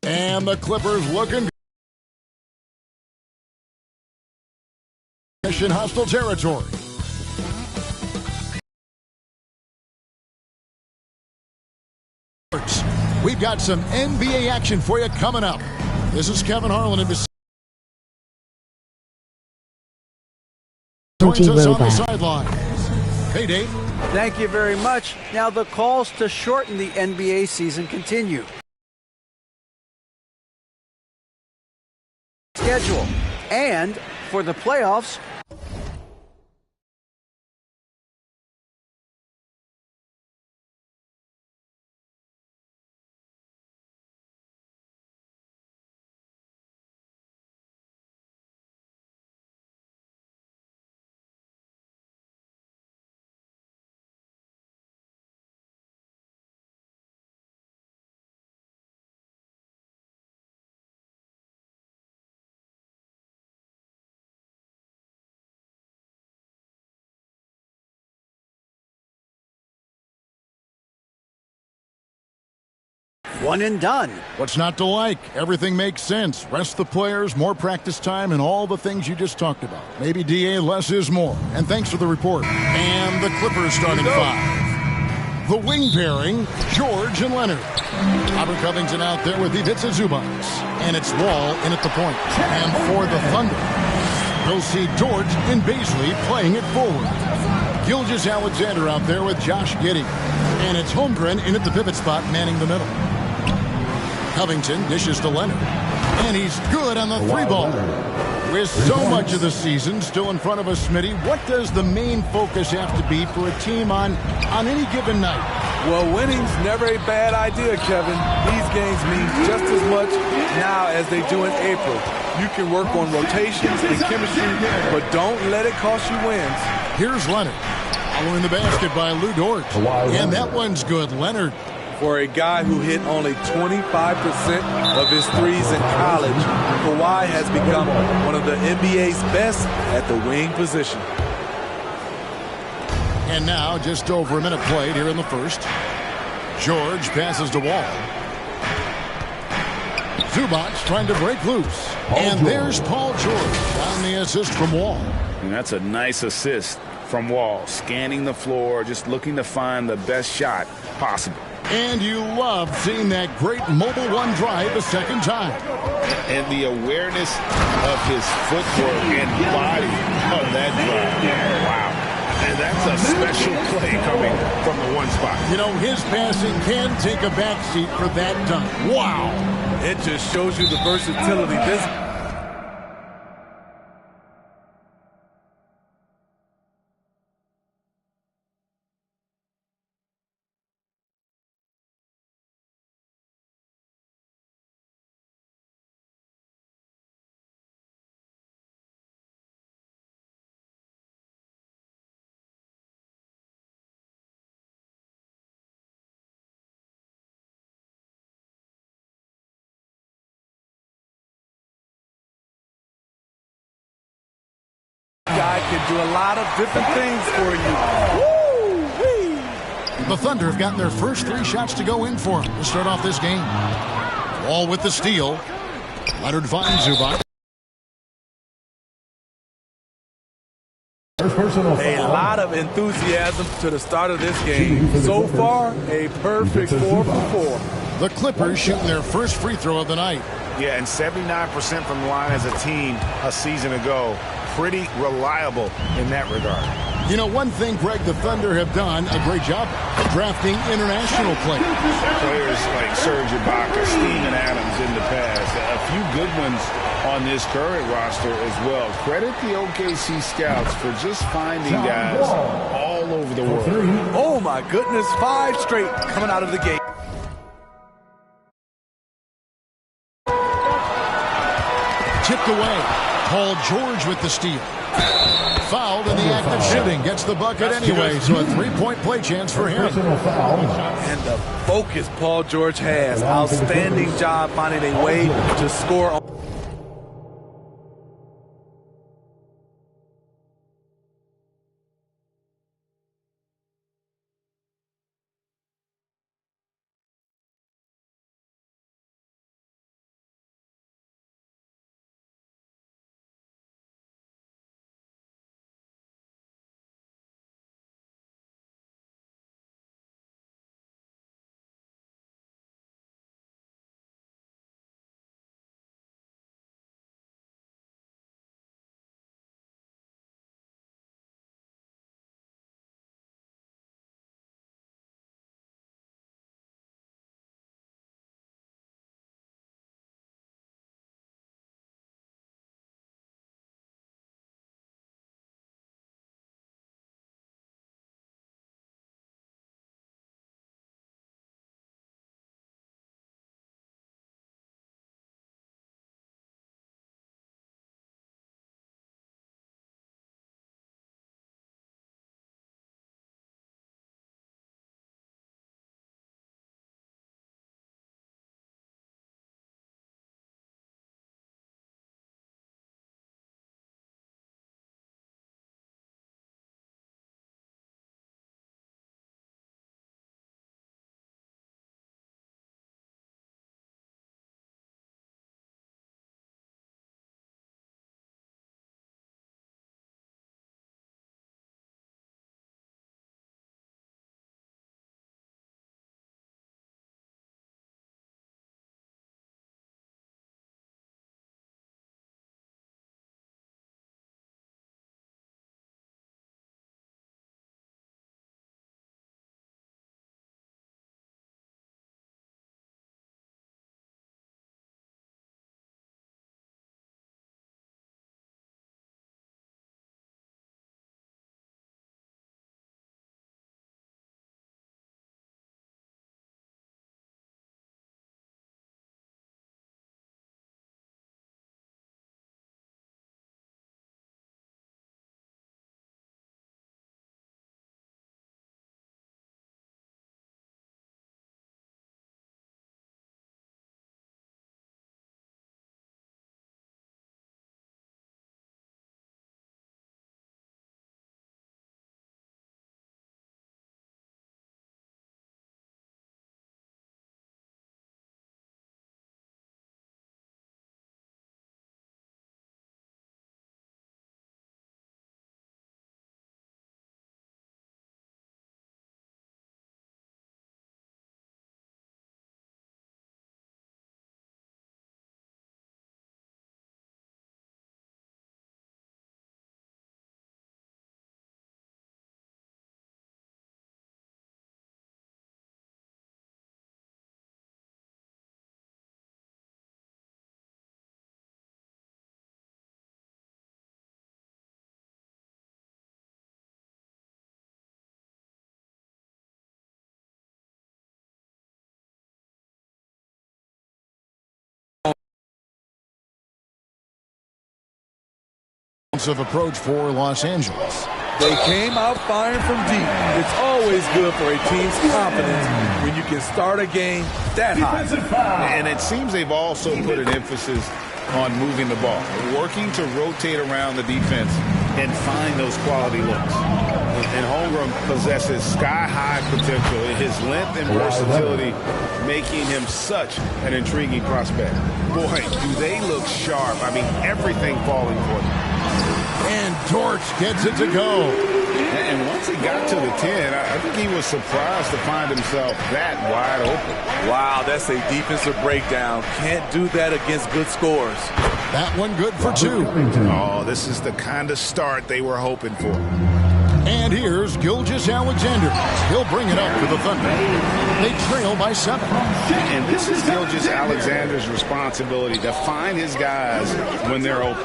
And the Clippers looking in hostile territory. We've got some NBA action for you coming up. This is Kevin Harlan in the joins us on the sidelines. Hey, Dave. Thank you very much. Now the calls to shorten the NBA season continue. Schedule. And for the playoffs, one and done. What's not to like? Everything makes sense. Rest the players, more practice time, and all the things you just talked about. Maybe, DA, less is more. And thanks for the report. And the Clippers starting five. The wing pairing, George and Leonard. Robert Covington out there with Ivica Zubac. And it's Wall in at the point. And for the Thunder, you'll see George and Baisley playing it forward. Gilgeous-Alexander out there with Josh Giddey. And it's Holmgren in at the pivot spot, manning the middle. Covington dishes to Leonard. And he's good on the three ball. With so much of the season still in front of us, Smitty, what does the main focus have to be for a team on any given night? Well, winning's never a bad idea, Kevin. These games mean just as much now as they do in April. You can work on rotations and chemistry, but don't let it cost you wins. Here's Leonard. Following the basket by Lou Dort. And that one's good. Leonard. For a guy who hit only 25% of his threes in college, Kawhi has become one of the NBA's best at the wing position. And now, just over a minute played here in the first. George passes to Wall. Zubac trying to break loose. And there's Paul George on the assist from Wall. And that's a nice assist from Wall. Scanning the floor, just looking to find the best shot possible. And you love seeing that great mobile one drive a second time. And the awareness of his footwork and body on that drive. Wow. And that's a special play coming from the one spot. You know, his passing can take a backseat for that dunk. Wow. It just shows you the versatility. This guy can do a lot of different things for you. Woo-wee. The Thunder have gotten their first three shots to go in for them to start off this game. Wall with the steal. Leonard finds Zubac. A lot of enthusiasm to the start of this game. So far, a perfect 4 for 4. The Clippers shooting their first free throw of the night. Yeah, and 79% from the line as a team a season ago. Pretty reliable in that regard. You know, one thing, Greg, the Thunder have done a great job drafting international players. Players like Serge Ibaka, Steven Adams in the past. A few good ones on this current roster as well. Credit the OKC scouts for just finding guys all over the world. Oh, my goodness. 5 straight coming out of the gate. Tipped away. Paul George with the steal. Fouled in the act of shooting. Gets the bucket anyway, so a three-point play chance for him. And the focus Paul George has. Outstanding job finding a way to score. defensive approach for Los Angeles. They came out firing from deep. It's always good for a team's confidence when you can start a game that high. And it seems they've also put an emphasis on moving the ball, working to rotate around the defense and find those quality looks. And Holmgren possesses sky-high potential. His length and versatility making him such an intriguing prospect. Boy, do they look sharp. I mean, everything falling for them. And Dort gets it to go. And once he got to the 10, I think he was surprised to find himself that wide open. Wow, that's a defensive breakdown. Can't do that against good scores. That one good for 2. Oh, this is the kind of start they were hoping for. And here's Gilgeous-Alexander. He'll bring it up to the Thunder. They trail by 7. And this is Gilgeous-Alexander's responsibility to find his guys when they're open.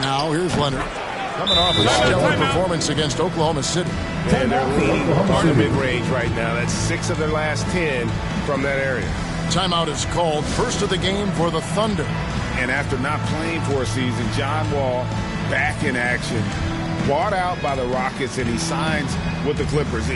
Now here's Leonard. Coming off a stellar performance against Oklahoma City. And they're leaning on the mid-range right now. That's 6 of their last 10 from that area. Timeout is called, first of the game for the Thunder. And after not playing for a season, John Wall back in action. Bought out by the Rockets, and he signs with the Clippers.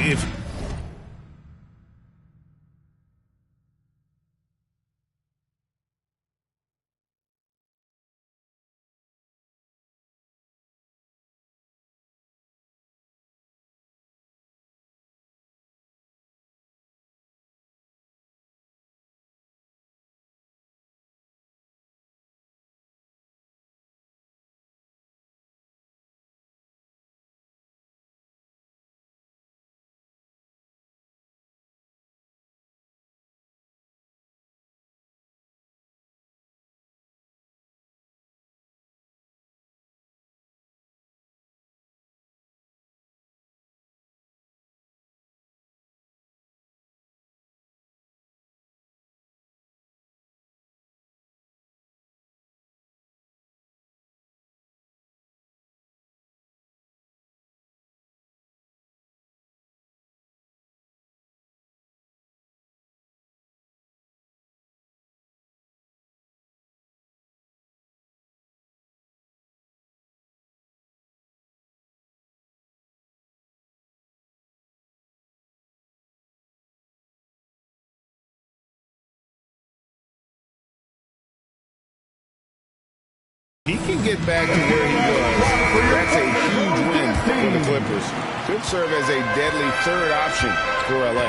He can get back to where he was. That's a huge win for the Clippers. Could serve as a deadly third option for LA.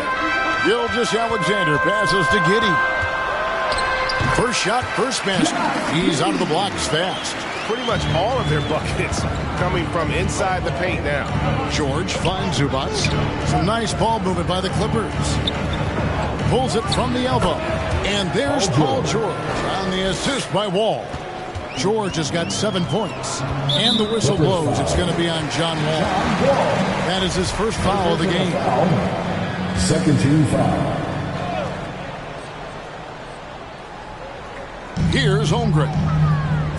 Gilgeous-Alexander passes to Giddey. First shot, first basket. He's out of the blocks fast. Pretty much all of their buckets coming from inside the paint now. George finds Zubac. Some nice ball movement by the Clippers. Pulls it from the elbow. And there's Paul George on the assist by Wall. George has got 7 points. And the whistle blows. It's going to be on John Wall. That is his first foul of the game. Second team foul. Here's Holmgren.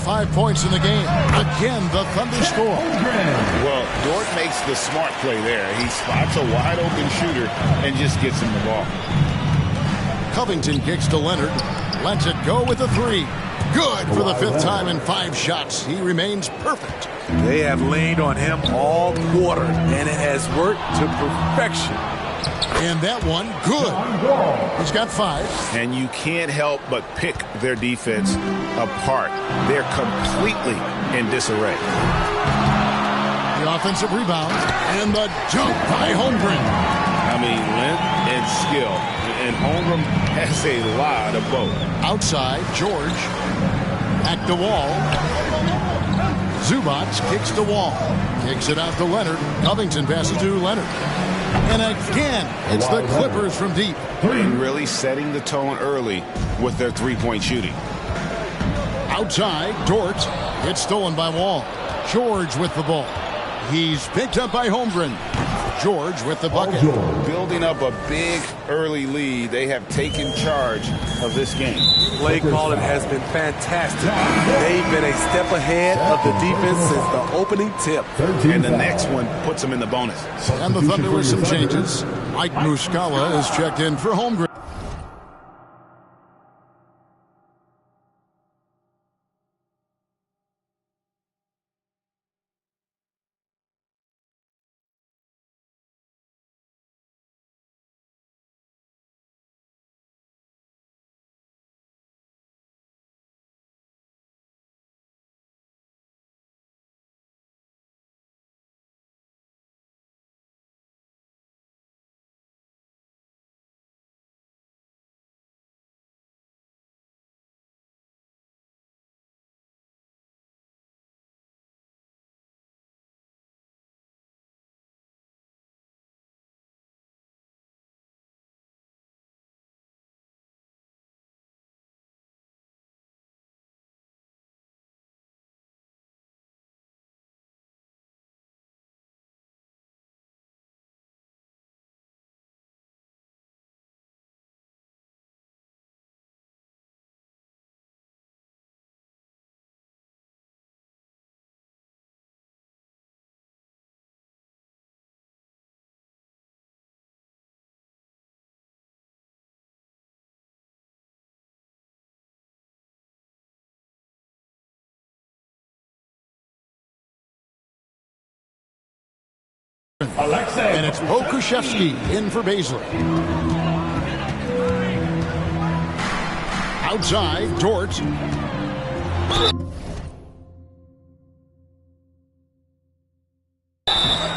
5 points in the game. Again, the Thunder score. Well, Dort makes the smart play there. He spots a wide open shooter and just gets him the ball. Covington kicks to Leonard. Lets it go with a 3. Good for the 5th time in 5 shots. He remains perfect. They have leaned on him all quarter, and it has worked to perfection. And that one, good. He's got 5. And you can't help but pick their defense apart. They're completely in disarray. The offensive rebound and the dunk by Holmgren. I mean, length and skill. And Holmgren has a lot of both. Outside, George. Back to Wall. Zubac kicks to Wall. Kicks it out to Leonard. Covington passes to Leonard. And again, it's the Clippers from deep. And really setting the tone early with their three-point shooting. Outside, Dort gets stolen by Wall. George with the ball. He's picked up by Holmgren. George with the bucket. Building up a big early lead. They have taken charge of this game. Play calling has been fantastic. They've been a step ahead of the defense since the opening tip. And the next one puts them in the bonus. And the Thunder with some changes. Mike Muscala is checked in for Holmgren. And it's Pokusevski in for Baisley. Outside, Dort.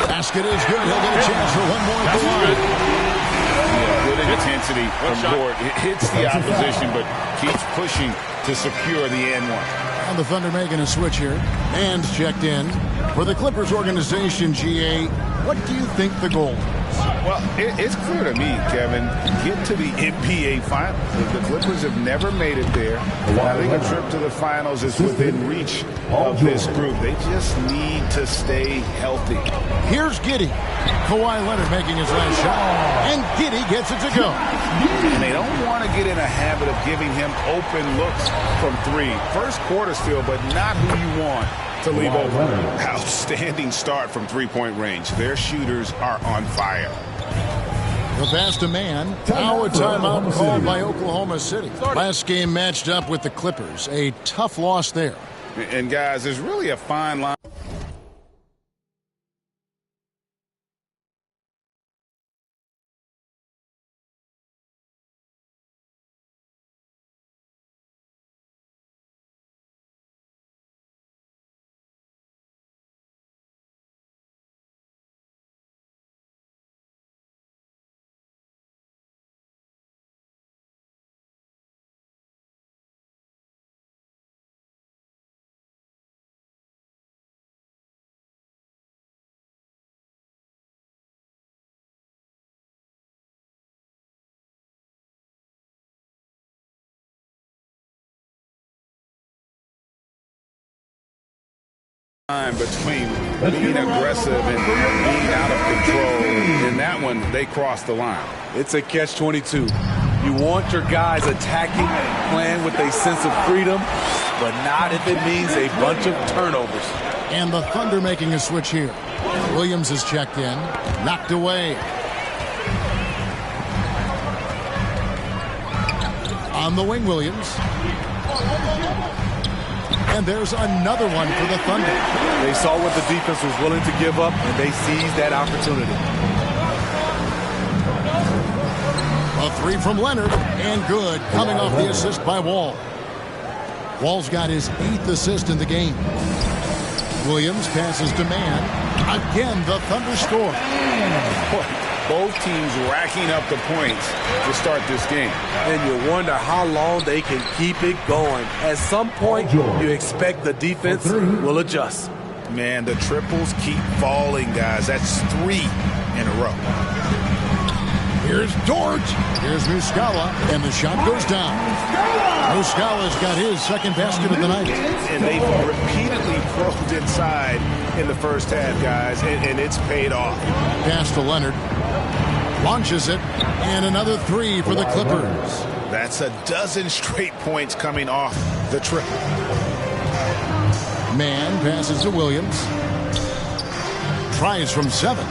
Basket is good. He'll get a chance for one more at the line. Good intensity from Dort. It hits the opposition, but keeps pushing to secure the and one. And the Thunder making a switch here. Man's checked in. For the Clippers organization, GA, what do you think the goal is? Well, it's clear to me, Kevin, get to the NBA Finals. The Clippers have never made it there. I think a trip to the Finals is within reach of this group. They just need to stay healthy. Here's Giddey. Kawhi Leonard making his last shot. And Giddey gets it to go. And they don't want to get in a habit of giving him open looks from three. First quarter still, but not who you want to leave open. Outstanding start from three-point range. Their shooters are on fire. The pass to Man. Now a timeout called by Oklahoma City. Last game matched up with the Clippers. A tough loss there. And guys, there's really a fine line. Between being aggressive and being out of control. In that one, they crossed the line. It's a catch-22. You want your guys attacking, playing with a sense of freedom, but not if it means a bunch of turnovers. And the Thunder making a switch here. Williams is checked in. Knocked away. On the wing, Williams. And there's another one for the Thunder. They saw what the defense was willing to give up, and they seized that opportunity. A three from Leonard, and good, coming off the assist by Wall. Wall's got his 8th assist in the game. Williams passes to Man. Again, the Thunder score. Both teams racking up the points to start this game. And you wonder how long they can keep it going. At some point, you expect the defense will adjust. Man, the triples keep falling, guys. That's 3 in a row. Here's Dort. Here's Muscala, and the shot goes down. Muscala's got his second basket of the night. And they've repeatedly probed inside in the first half, guys, and it's paid off. Pass to Leonard. Launches it, and another 3 for the Clippers. That's a dozen straight points coming off the triple. Man passes to Williams. Tries from 7.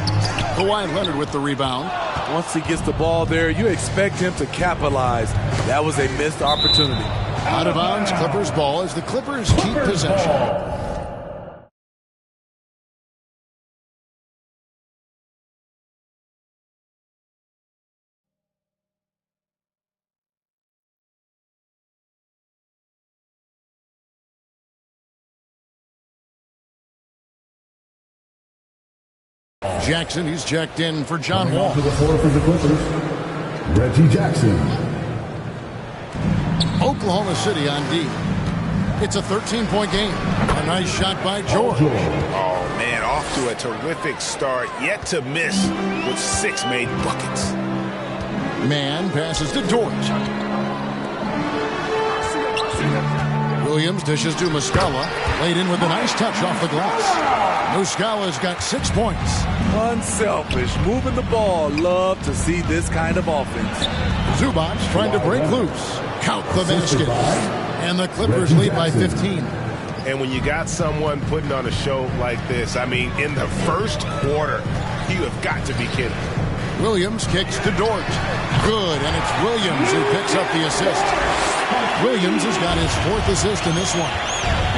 Kawhi Leonard with the rebound. Once he gets the ball there, you expect him to capitalize. That was a missed opportunity. Out of bounds, Clippers ball as the Clippers keep possession. Jackson, he's checked in for John Wall. To the floor for the Clippers, Reggie Jackson. Oklahoma City on D. It's a 13-point game. A nice shot by George. Oh, man, off to a terrific start. Yet to miss with 6 made buckets. Man passes to Dort. Williams dishes to Muscala. Laid in with a nice touch off the glass. Muscala's got 6 points. Unselfish, moving the ball. Love to see this kind of offense. Zubac trying to break loose. Count the basket. And the Clippers lead by 15. And when you got someone putting on a show like this, I mean, in the first quarter, you have got to be kidding. Williams kicks to Dort. Good, and it's Williams who picks up the assist. Williams has got his 4th assist in this one.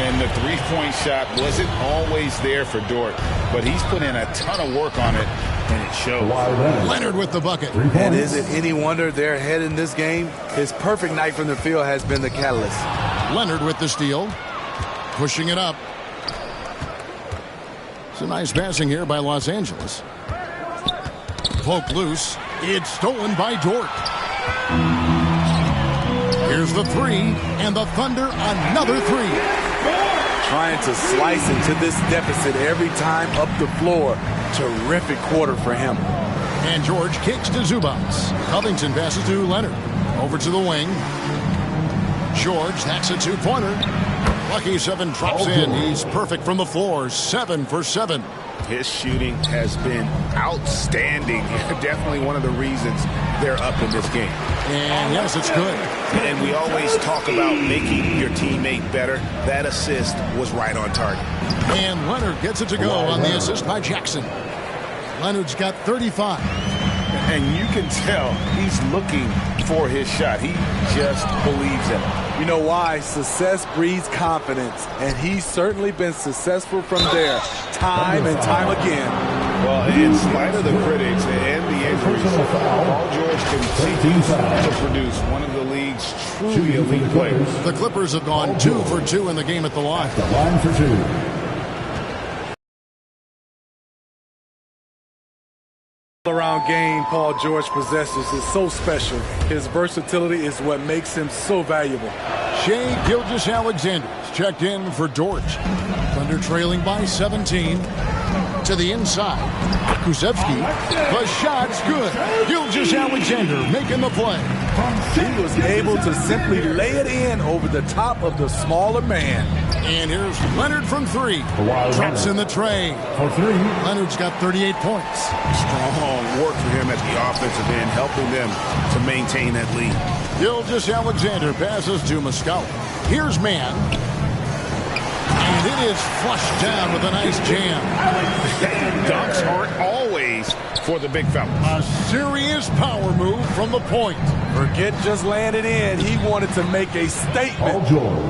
And the three-point shot wasn't always there for Dort, but he's put in a ton of work on it, and it shows. Leonard with the bucket. And is it any wonder they're ahead in this game? His perfect night from the field has been the catalyst. Leonard with the steal. Pushing it up. Some nice passing here by Los Angeles. Poke loose. It's stolen by Dort. Here's the three, and the Thunder another three. Trying to slice into this deficit every time up the floor. Terrific quarter for him. And George kicks to Zubats. Covington passes to Leonard. Over to the wing. George, that's a two-pointer. Lucky 7 drops in. He's perfect from the floor. 7 for 7. His shooting has been outstanding. Definitely one of the reasons they're up in this game. And yes, it's good. And we always talk about making your teammate better. That assist was right on target. And Leonard gets it to go on the assist by Jackson. Leonard's got 35. And you can tell he's looking for his shot. He just believes in it. You know why? Success breeds confidence, and he's certainly been successful from there, time and time again. Well, in spite of the critics and the injuries, Paul George continues to produce one of the league's truly elite players. The Clippers have gone 2 for 2 in the game at the line. Line for 2. All-around game Paul George possesses is so special. His versatility is what makes him so valuable. Shai Gilgeous-Alexander checked in for Dort. Thunder trailing by 17. To the inside. Kuszewski. The shot's good. Gilgeous-Alexander making the play. He was able to simply lay it in over the top of the smaller man. And here's Leonard from 3. Drops in the tray. For 3. Leonard's got 38 points. Strong work for him at the offensive end, helping them to maintain that lead. Gilgeous-Alexander passes to Muscala. Here's Mann. And it is flushed down with a nice jam. Dunks aren't always for the big fella. A serious power move from the point. Forget just laying it in. He wanted to make a statement.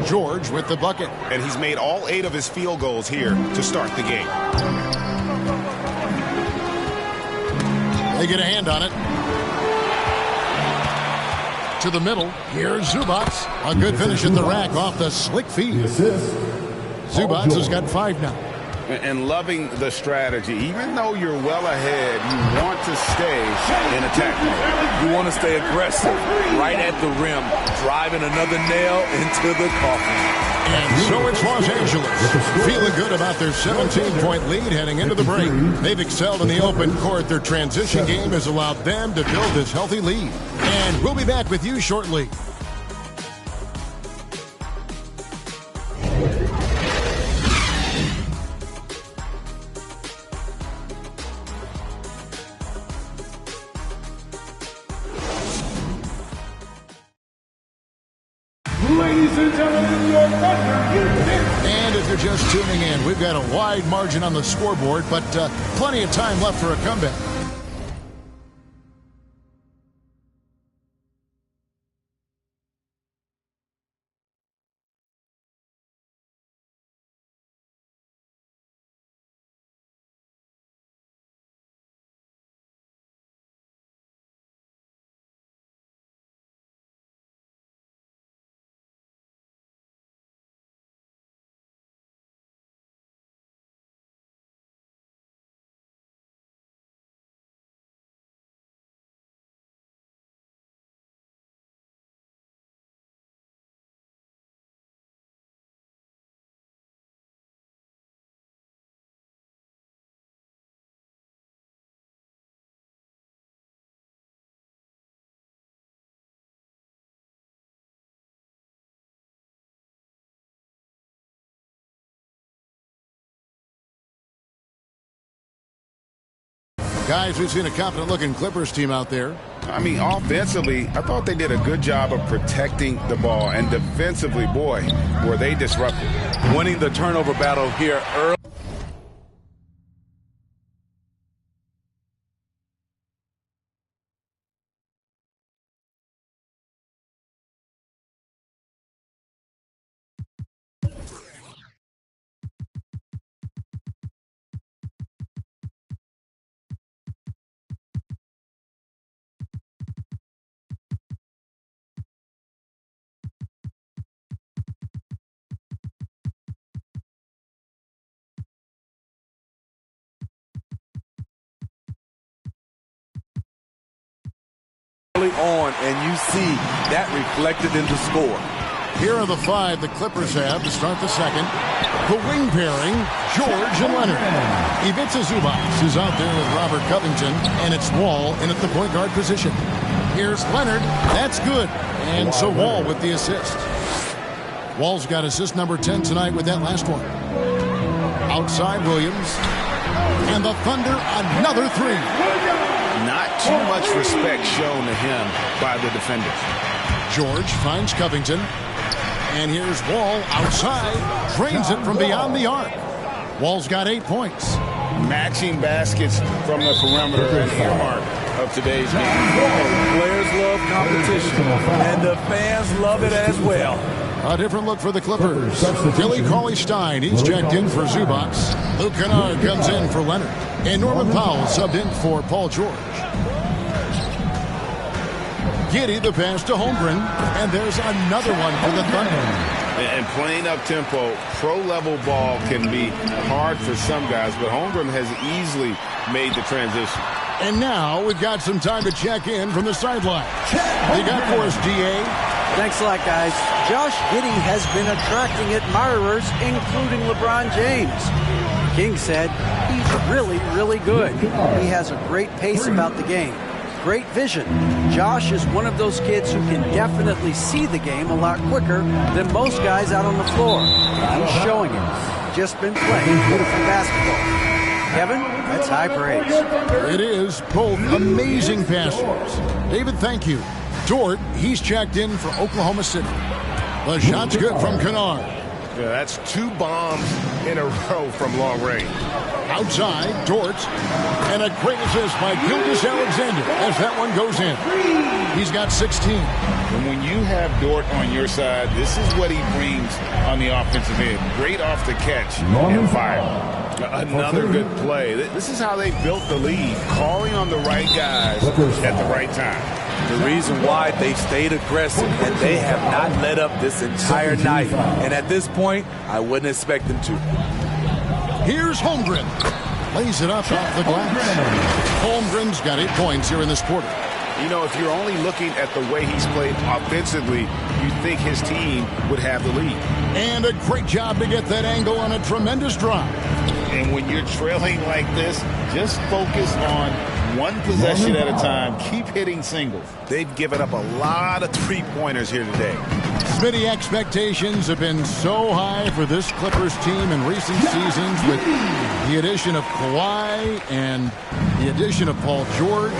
George with the bucket. And he's made all 8 of his field goals here to start the game. They get a hand on it. To the middle. Here's Zubats. A good finish at the rack off the slick feed. Zubats has got 5 now. And loving the strategy. Even though you're well ahead, you want to stay in attack mode. You want to stay aggressive, right at the rim, driving another nail into the coffin. And so it's Los Angeles, feeling good about their 17-point lead heading into the break. They've excelled in the open court. Their transition game has allowed them to build this healthy lead. And we'll be back with you shortly. Ladies and gentlemen, your Thunder. And if you're just tuning in, we've got a wide margin on the scoreboard, but plenty of time left for a comeback. Guys, we've seen a confident-looking Clippers team out there. I mean, offensively, I thought they did a good job of protecting the ball. And defensively, boy, were they disruptive. Winning the turnover battle here early. on, and you see that reflected in the score. Here are the 5 the Clippers have to start the second. The wing pairing, George and Leonard. Ivica Zubac is out there with Robert Covington, and it's Wall in at the point guard position. Here's Leonard. That's good. And so Wall with the assist. Wall's got assist number 10 tonight with that last one. Outside Williams. And the Thunder, another 3. Not too much respect shown to him by the defenders. George finds Covington. And here's Wall outside. Drains it from beyond the arc. Wall's got 8 points. Matching baskets from the perimeter an earmark of today's game. Players love competition, and the fans love it as well. A different look for the Clippers. Billy Cauley-Stein, he's checked in for Zubac. Luke Kennard comes in for Leonard. And Norman Powell subbed in for Paul George. Giddey the pass to Holmgren. And there's another one for the Thunder. And playing up-tempo, pro-level ball can be hard for some guys, but Holmgren has easily made the transition. And now we've got some time to check in from the sideline. They got for us, D.A. Thanks a lot, guys. Josh Giddey has been attracting admirers, including LeBron James. King said he's really, really good. He has a great pace about the game. Great vision. Josh is one of those kids who can definitely see the game a lot quicker than most guys out on the floor. He's showing it. Just been playing beautiful basketball. Kevin, that's high praise. It is. Both amazing passers. David, thank you. Dort, he's checked in for Oklahoma City. The shot's good from Kennard. Yeah, that's 2 bombs in a row from long range. Outside, Dort. And a great assist by Gilgeous-Alexander as that one goes in. He's got 16. And when you have Dort on your side, this is what he brings on the offensive end. Great off the catch and fire. Another good play. This is how they built the lead, calling on the right guys at the right time. The reason why they stayed aggressive, and they have not let up this entire night. And at this point, I wouldn't expect them to. Here's Holmgren. Lays it up off the glass. Holmgren's got 8 points here in this quarter. You know, if you're only looking at the way he's played offensively, you'd think his team would have the lead. And a great job to get that angle on a tremendous drive. And when you're trailing like this, just focus on one possession at a time. Keep hitting singles. They've given up a lot of 3-pointers here today. Smitty, expectations have been so high for this Clippers team in recent seasons with the addition of Kawhi and the addition of Paul George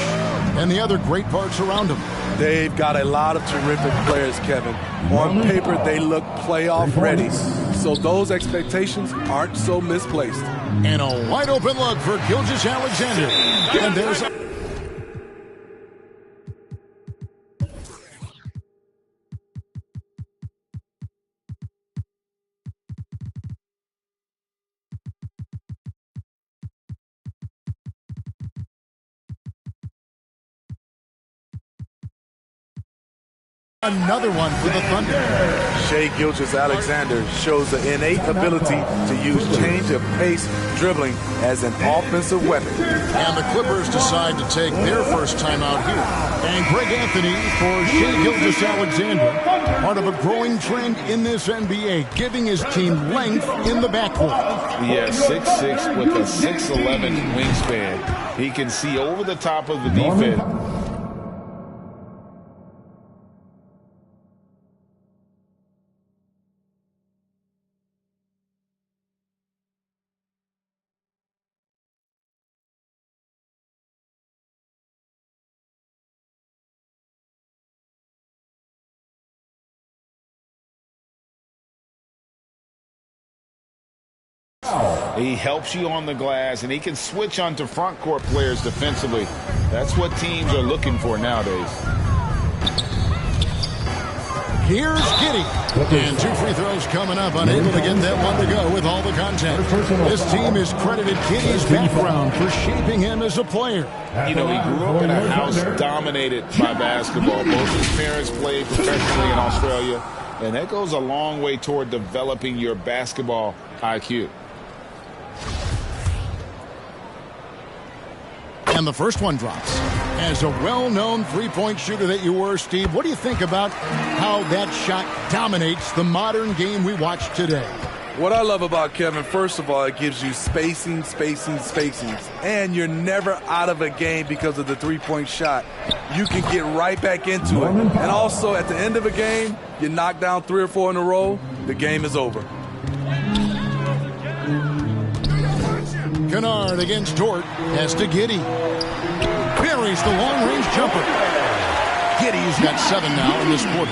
and the other great parts around him. They've got a lot of terrific players, Kevin. On paper, they look playoff ready. So those expectations aren't so misplaced. And a wide open look for Gilgeous-Alexander. And there's another one for the Thunder. Shai Gilgeous-Alexander shows the innate ability to use change of pace dribbling as an offensive weapon. And the Clippers decide to take their first time out here. And Greg Anthony for Shai Gilgeous-Alexander, part of a growing trend in this NBA, giving his team length in the backcourt. Yeah, 6'6" with a 6'11" wingspan. He can see over the top of the defense. He helps you on the glass, and he can switch onto front court players defensively. That's what teams are looking for nowadays. Here's Giddey. And 2 free throws coming up, unable to get that one to go with all the contact. This team has credited Giddey's background for shaping him as a player. You know, he grew up in a house dominated by basketball. Both his parents played professionally in Australia, and that goes a long way toward developing your basketball IQ. And And the first one drops. As a well-known three-point shooter that you were, Steve, what do you think about how that shot dominates the modern game we watch today? What I love about Kevin, first of all, it gives you spacing. And you're never out of a game because of the three-point shot. You can get right back into it. And also, at the end of a game, you knock down 3 or 4 in a row, the game is over. Kennard against Dort. Has to Giddey. Buries the long-range jumper. Giddey's got 7 now in this quarter.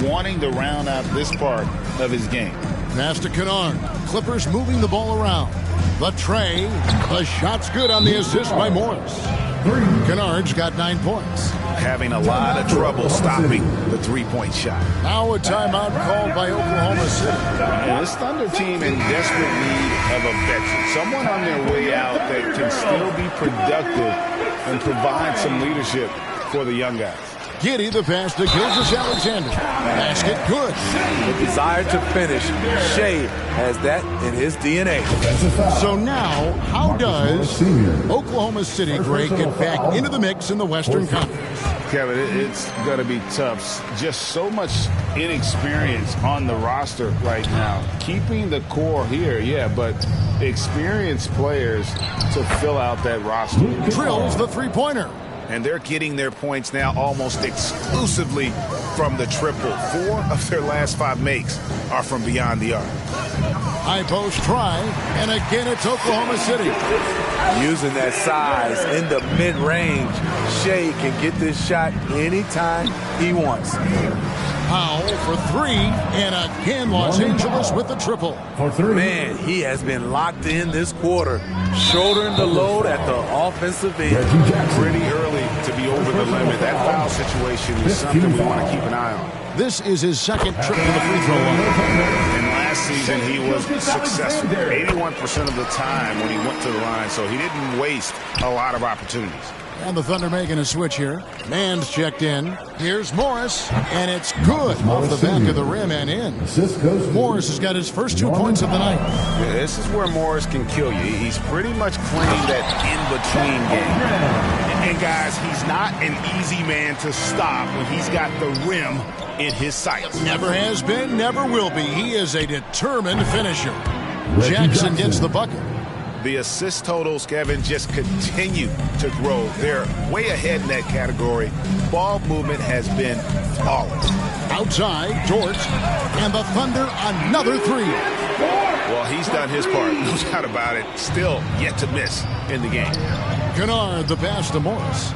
Wanting to round out this part of his game. Pass to Kennard. Clippers moving the ball around. The tray. The shot's good on the assist by Morris. Kennard's got 9 points. Having a lot of trouble stopping the three-point shot. Now a timeout called by Oklahoma City. And this Thunder team in desperate need of a veteran. Someone on their way out that can still be productive and provide some leadership for the young guys. Giddey the pass to Gilgeous-Alexander. Basket good. The desire to finish. Shea has that in his DNA. So now, how does Oklahoma City, Greg, get back into the mix in the Western Conference? Kevin, it's going to be tough. Just so much inexperience on the roster right now. Keeping the core here, yeah, but experienced players to fill out that roster. Drills the three-pointer. And they're getting their points now almost exclusively from the triple. 4 of their last 5 makes are from beyond the arc. High post try, and again it's Oklahoma City. Using that size in the mid-range, Shea can get this shot anytime he wants. Powell for 3, and again Los Angeles with the triple. Man, he has been locked in this quarter, shouldering the load at the offensive end. Pretty early to be over the limit. That foul situation is something we want to keep an eye on. This is his second trip to the free throw line. And last season he was successful 81% of the time when he went to the line, so he didn't waste a lot of opportunities. And the Thunder making a switch here. Man's checked in. Here's Morris, and it's good off the back of the rim and in. Morris has got his first 2 points of the night. Yeah, this is where Morris can kill you. He's pretty much claimed that in-between game. And guys, he's not an easy man to stop when he's got the rim in his sights. Never has been, never will be. He is a determined finisher. Jackson gets the bucket. The assist totals, Kevin, just continue to grow. They're way ahead in that category. Ball movement has been flawless. Outside, Dort, and the Thunder another 3. Well, he's done his part, no doubt about it. Still yet to miss in the game. Kennard the pass to Morris.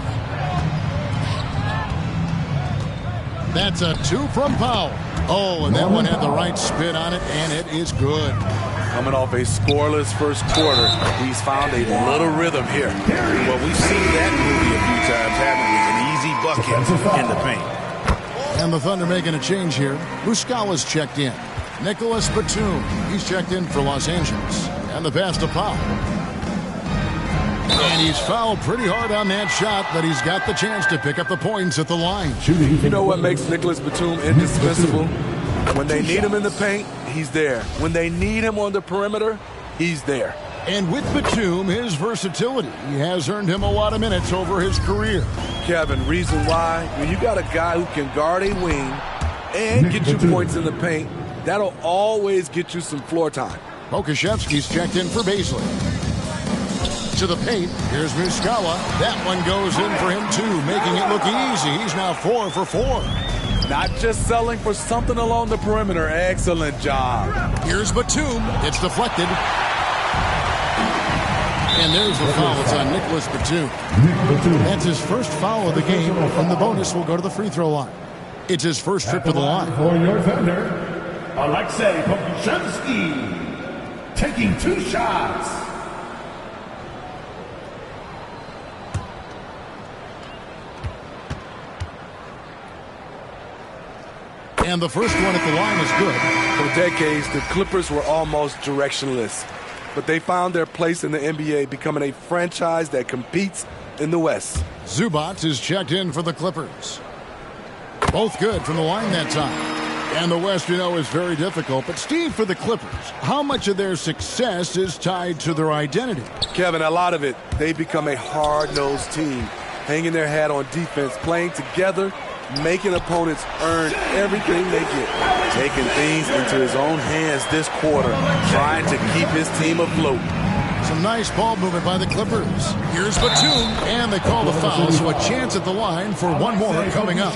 That's a 2 from Powell. Oh, and that one had the right spin on it, and it is good. Coming off a scoreless first quarter, he's found a little rhythm here. Well, we've seen that movie a few times, haven't we? An easy bucket in the paint. And the Thunder making a change here. Muscala's checked in. Nicholas Batum, he's checked in for Los Angeles. And the pass to Powell. And he's fouled pretty hard on that shot, but he's got the chance to pick up the points at the line. You know what makes Nicholas Batum indispensable? When they need him in the paint, he's there. When they need him on the perimeter, he's there. And with Batum, his versatility has earned him a lot of minutes over his career. Kevin, reason why? When you got a guy who can guard a wing and get you points in the paint, that'll always get you some floor time. Pokusevski's checked in for Baisley. To the paint, here's Muscala. That one goes in for him too, making it look easy. He's now 4 for 4. Not just selling for something along the perimeter. Excellent job. Here's Batum. It's deflected. And there's the foul. It's on Nicholas Batum. That's his first foul of the game. From the bonus, will go to the free throw line. It's his first trip to the line. For your Thunder, Aleksej Pokusevski, taking 2 shots. And the first one at the line is good. For decades, the Clippers were almost directionless. But they found their place in the NBA, becoming a franchise that competes in the West. Zubac is checked in for the Clippers. Both good from the line that time. And the West, you know, is very difficult. But, Steve, for the Clippers, how much of their success is tied to their identity? Kevin, a lot of it. They become a hard-nosed team, hanging their hat on defense, playing together, making opponents earn everything they get, taking things into his own hands this quarter, trying to keep his team afloat. Some nice ball movement by the Clippers. Here's Batum, and they call the foul, so a chance at the line for one more coming up.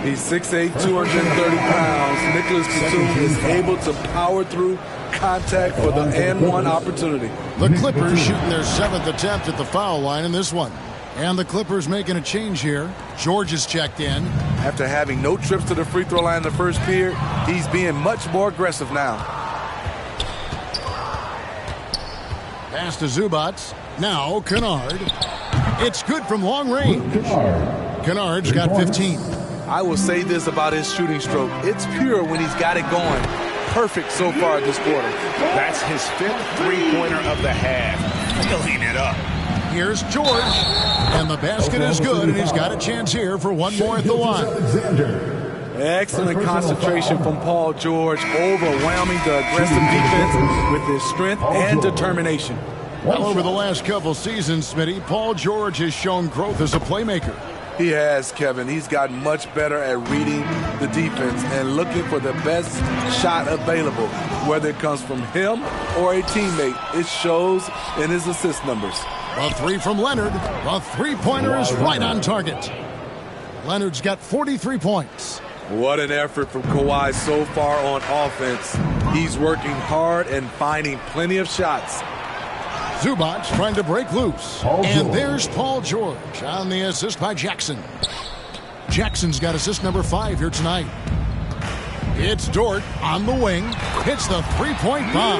He's 6'8", 230 pounds. Nicholas Batum is able to power through contact for the and-one opportunity. The Clippers shooting their 7th attempt at the foul line in this one. And the Clippers making a change here. George is checked in. After having no trips to the free throw line in the first period, he's being much more aggressive now. Pass to Zubac. Now Kennard. It's good from long range. Kennard's got 15. I will say this about his shooting stroke. It's pure when he's got it going. Perfect so far this quarter. That's his 5th three-pointer of the half. Filling it up. Here's George. And the basket is good, and he's got a chance here for one more at the line. Excellent concentration from Paul George, overwhelming the aggressive defense with his strength and determination. Well, over the last couple seasons, Smitty, Paul George has shown growth as a playmaker. He has, Kevin. He's gotten much better at reading the defense and looking for the best shot available, whether it comes from him or a teammate. It shows in his assist numbers. A three from Leonard. The three-pointer is right on target. Leonard's got 43 points. What an effort from Kawhi so far on offense. He's working hard and finding plenty of shots. Zubac trying to break loose. And there's Paul George on the assist by Jackson. Jackson's got assist number 5 here tonight. It's Dort on the wing. Hits the three-point bomb.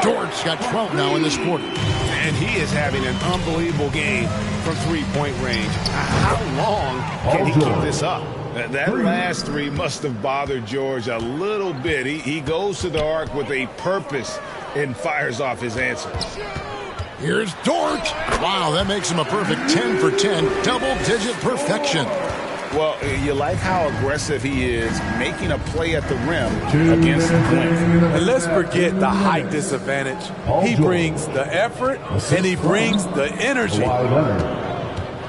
Dort's got 12 now in this quarter. And he is having an unbelievable game from three-point range. How long can he keep this up? That last three must have bothered George a little bit. He goes to the arc with a purpose and fires off his answers. Here's Dort. Wow, that makes him a perfect 10 for 10. Double-digit perfection. Well, you like how aggressive he is, making a play at the rim against the point. And let's forget the height disadvantage. He brings the effort, and he brings the energy.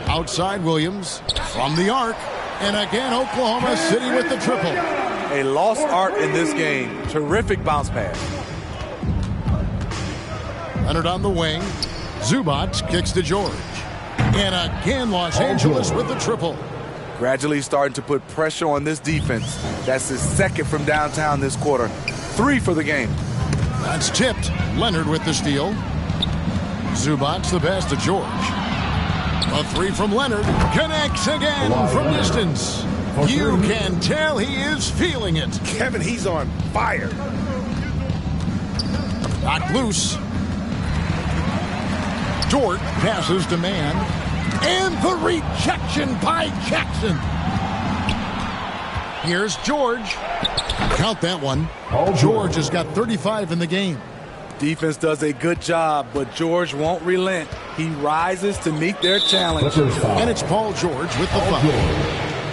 Outside Williams from the arc. And again, Oklahoma City with the triple. A lost art in this game. Terrific bounce pass. Leonard on the wing. Zubac kicks to George. And again, Los Angeles with the triple. Gradually starting to put pressure on this defense. That's his 2nd from downtown this quarter. 3 for the game. That's tipped. Leonard with the steal. Zubac the pass to George. A 3 from Leonard. Connects again from distance. You can tell he is feeling it. Kevin, he's on fire. Knocked loose. Dort passes to Mann. And the rejection by Jackson. Here's George. Count that one. George has got 35 in the game. Defense does a good job, but George won't relent. He rises to meet their challenge. And it's Paul George with the foul.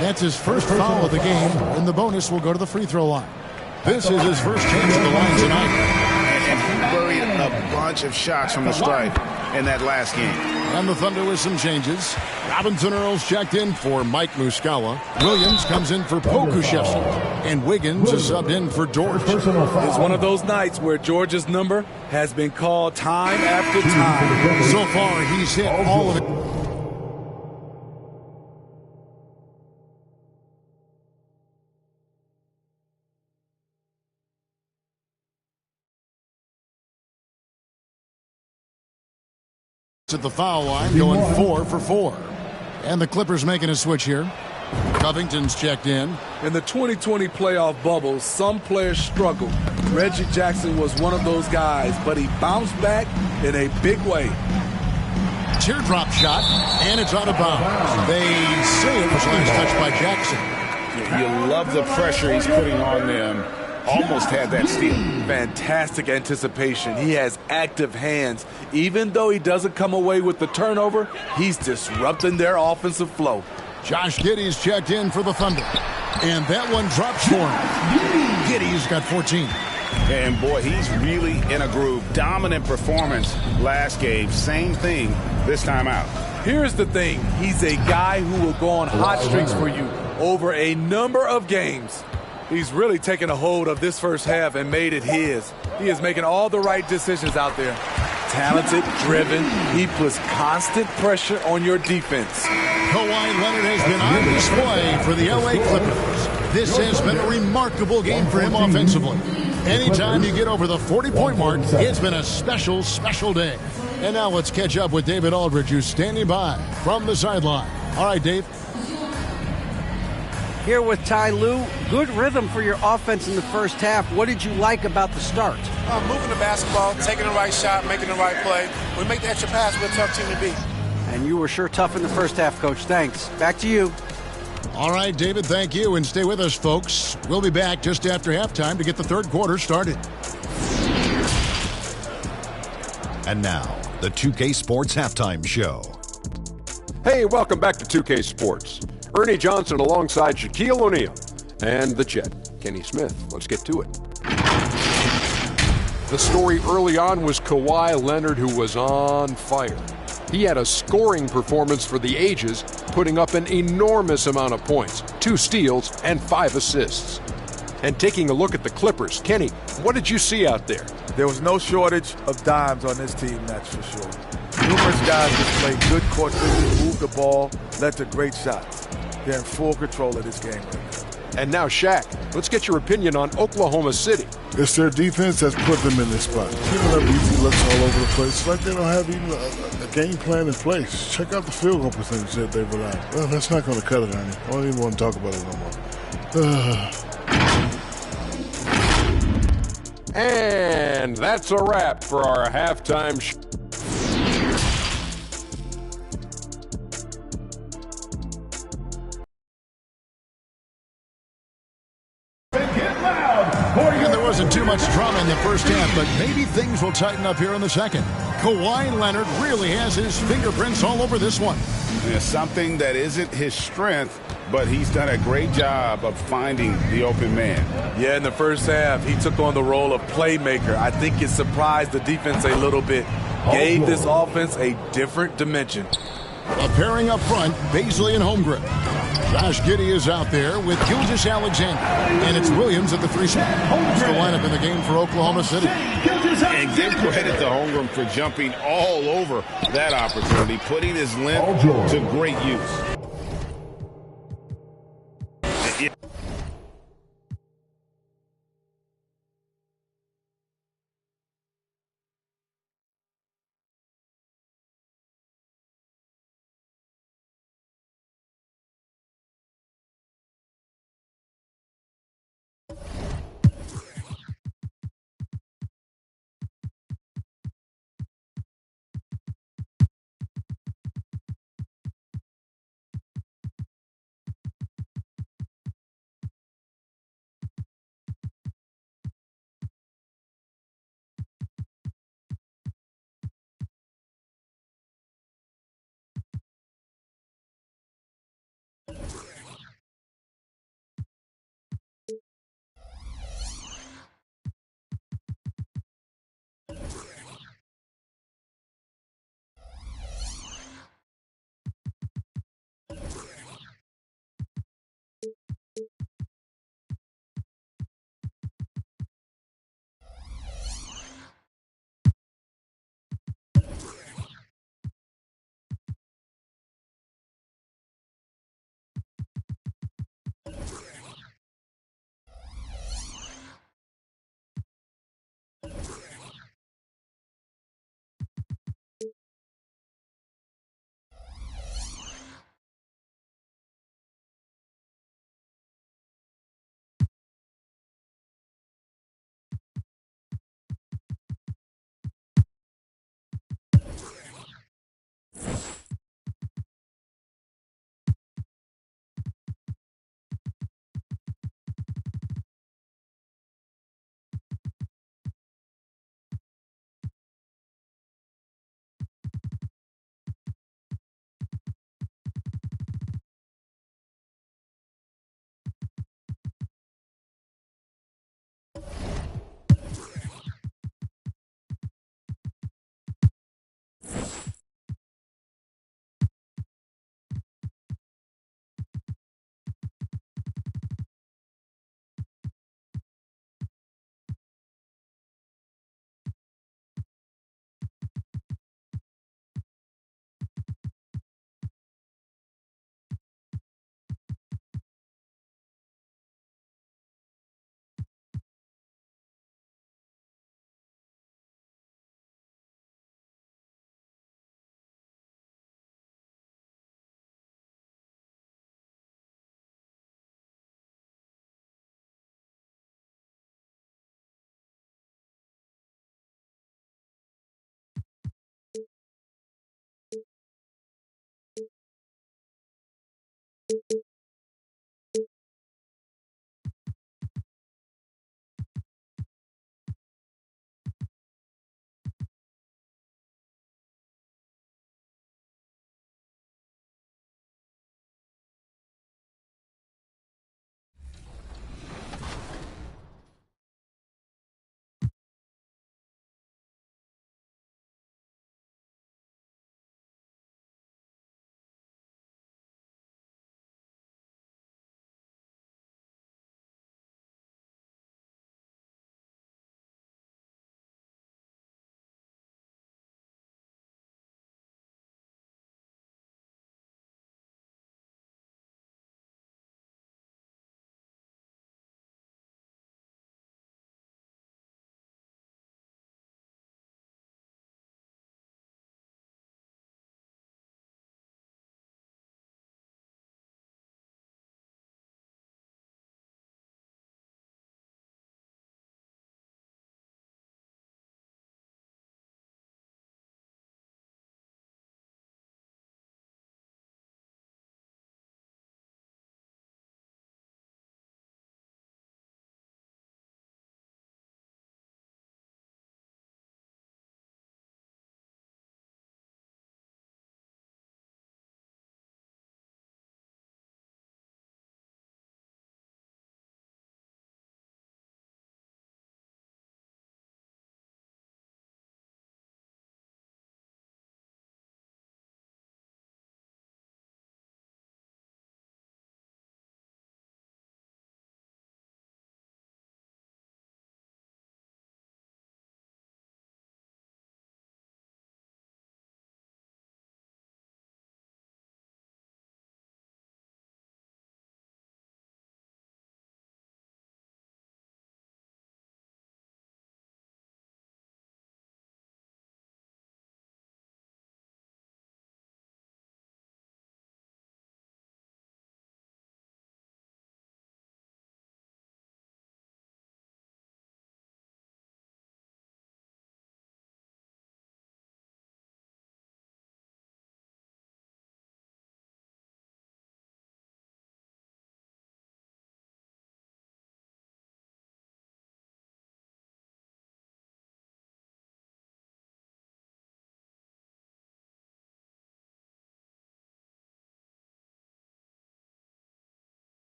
That's his first foul of the game, and the bonus will go to the free throw line. This is his first chance at the line tonight. And he buried a bunch of shots from the stripe in that last game. And the Thunder with some changes. Robinson Earls checked in for Mike Muscala. Williams comes in for Pokuševski. And Wiggins is subbed in for Dort. It's one of those nights where George's number has been called time after time. So far, he's hit all of it. At the foul line, going 4 for 4. And the Clippers making a switch here. Covington's checked in. In the 2020 playoff bubble, some players struggled. Reggie Jackson was one of those guys, but he bounced back in a big way. Teardrop shot, and it's out of bounds. They say it was last touched by Jackson. You love the pressure he's putting on them. Almost had that steal. Fantastic anticipation. He has active hands. Even though he doesn't come away with the turnover, he's disrupting their offensive flow. Josh Giddey's checked in for the Thunder. And that one drops for him. Giddey's got 14. And boy, he's really in a groove. Dominant performance last game. Same thing this time out. Here's the thing. He's a guy who will go on hot streaks for you over a number of games. He's really taken a hold of this first half and made it his. He is making all the right decisions out there. Talented, driven. He puts constant pressure on your defense. Kawhi Leonard has been on display for the LA Clippers. This has been a remarkable game for him offensively. Anytime you get over the 40-point mark, it's been a special, special day. And now let's catch up with David Aldridge, who's standing by from the sideline. All right, Dave. Here with Ty Lue. Good rhythm for your offense in the first half. What did you like about the start? Moving the basketball, taking the right shot, making the right play. When we make the extra pass, we're a tough team to beat. And you were sure tough in the first half, Coach. Thanks. Back to you. All right, David, thank you. And stay with us, folks. We'll be back just after halftime to get the third quarter started. And now, the 2K Sports Halftime Show. Hey, welcome back to 2K Sports. Ernie Johnson alongside Shaquille O'Neal and the Jet, Kenny Smith. Let's get to it. The story early on was Kawhi Leonard, who was on fire. He had a scoring performance for the ages, putting up an enormous amount of points, 2 steals and 5 assists. And taking a look at the Clippers, Kenny, what did you see out there? There was no shortage of dimes on this team, that's for sure. Numerous guys just played good court vision, moved the ball, led to great shots. They're in full control of this game right now. And now, Shaq, let's get your opinion on Oklahoma City. It's their defense that's put them in this spot. Giving up easy looks all over the place. It's like they don't have even a game plan in place. Check out the field goal percentage that they rely on. Well, that's not going to cut it, Ernie. I don't even want to talk about it no more. And that's a wrap for our halftime show. And there wasn't too much drama in the first half, but maybe things will tighten up here in the second. Kawhi Leonard really has his fingerprints all over this one. It's something that isn't his strength, but he's done a great job of finding the open man. Yeah, in the first half, he took on the role of playmaker. I think it surprised the defense a little bit. Gave this offense a different dimension. A pairing up front, Bazley and Holmgren. Josh Giddey is out there with Gilgeous-Alexander. And it's Williams at the 3 spot. That's the lineup in the game for Oklahoma City. And give credit to Holmgren for jumping all over that opportunity, putting his length to great use.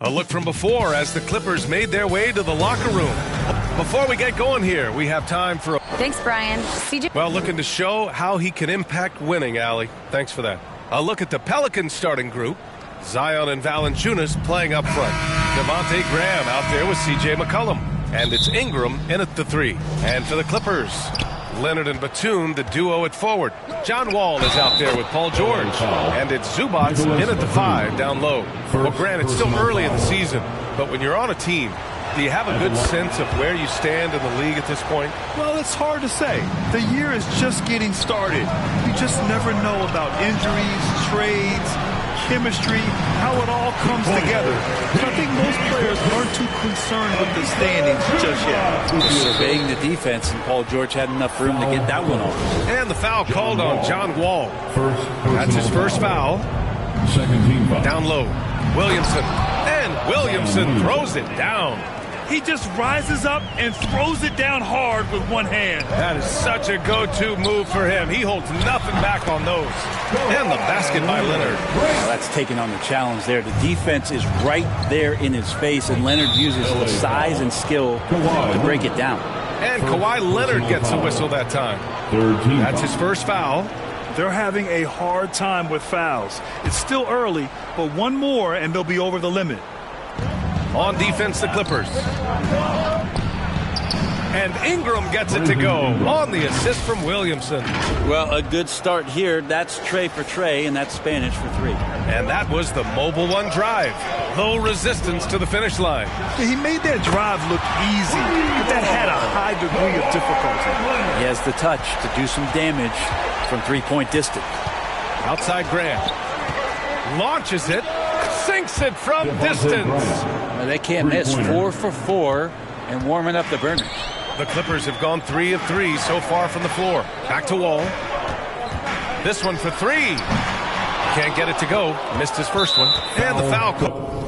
A look from before as the Clippers made their way to the locker room. Before we get going here, we have time for Thanks, Brian. CJ. Well, looking to show how he can impact winning, Allie. Thanks for that. A look at the Pelicans starting group. Zion and Valanciunas playing up front. Devontae Graham out there with C.J. McCollum. And it's Ingram in at the 3. And for the Clippers, Leonard and Batum, the duo at forward. John Wall is out there with Paul George. And it's Zubac in at the 5 down low. Well, granted, it's still early in the season, but when you're on a team, do you have a good sense of where you stand in the league at this point? Well, it's hard to say. The year is just getting started. You just never know about injuries, trades, chemistry, how it all comes together. So I think most players aren't too concerned with the standings just yet. Surveying the defense, and Paul George had enough room to get that one off. And the foul called on John Wall. That's his first foul. Second team foul. Down low. Williamson. And Williamson throws it down. He just rises up and throws it down hard with one hand. That is such a go-to move for him. He holds nothing back on those. And the basket by Leonard. Well, that's taking on the challenge there. The defense is right there in his face, and Leonard uses the size and skill to break it down. And Kawhi Leonard gets a whistle that time. That's his first foul. They're having a hard time with fouls. It's still early, but one more and they'll be over the limit. On defense, the Clippers. And Ingram gets it to go on the assist from Williamson. Well, a good start here. That's Trey for Trey, and that's Spanish for 3. And that was the Mobile One drive. Low resistance to the finish line. He made that drive look easy, but that had a high degree of difficulty. He has the touch to do some damage from 3-point distance. Outside Graham. Launches it. Sinks it from distance. Well, they can't miss. 4 for 4 and warming up the burners. The Clippers have gone 3 of 3 so far from the floor. Back to Wall. This one for 3. Can't get it to go. Missed his first one. And the foul call.